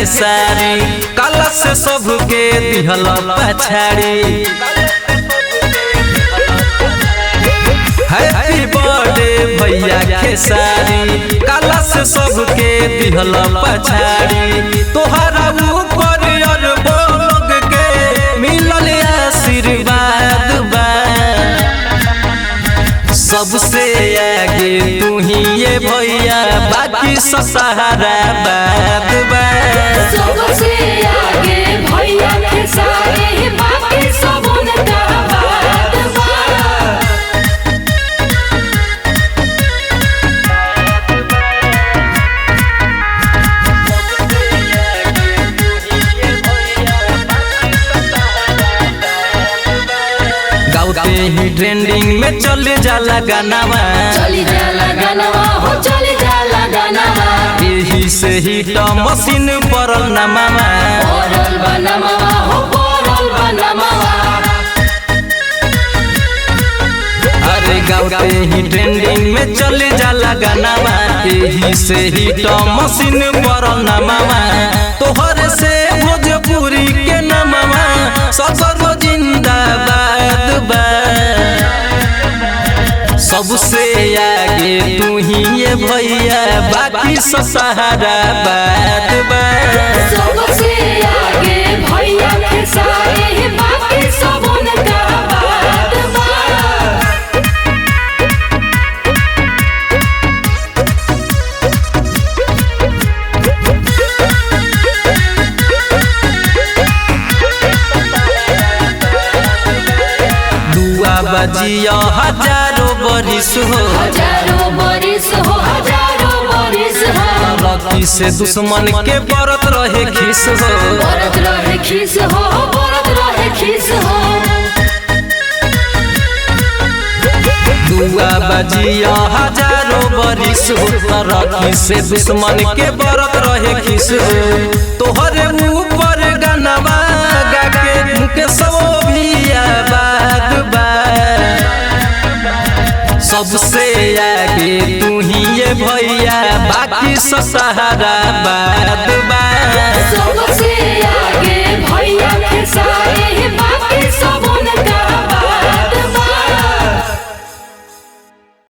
खेसारी काला से सबके दिहल पछाड़ी। हैप्पी बर्थडे भैया खेसारी काला से सबके दिहल पछाड़ी। तोहरा ऊपर अरबों लोग के मिलल आशीर्वाद बा। सबसे आगे तू ही ये भैया बाकी सब सहारा बाद बा। सबसे आगे भैया खेसारी बाकी सब उनका बाद बा। गाते ही ट्रेंडिंग में चले जाला गानावा। चली जाला गानावा हो चली जाला गानावा। यही से ही तो मशीन परल नमावा। परल बनमावा हो परल बनमावा। अरे गाते ही ट्रेंडिंग में चले जाला गानावा। यही से ही तो मशीन परल नमावा। तोहर से भोजपुरी के नमावा सगरो जिंदाबाद बा। सबसे आगे तू ही ये भैया बाकी सब सहारा बाद बा। सबसे आगे भैया खेसारी बाकी सब उनका बाद बा। बजिया हजारों बरिस हो। हजारों बरिस हो हजारों बरिस हो। रखी से दुश्मन के बरत रहे खिस हो। बरत रहे खिस हो बरत रहे खिस हो। दुआ बजिया हजारों बरिस हो। रखी से दुश्मन के बरत रहे खिस हो। तोहरे ऊपर गनवा गा के मुके सब भी आबाद बा। सबसे आगे तू ही ये भैया बाकी सब सहारा बाद बा। सबसे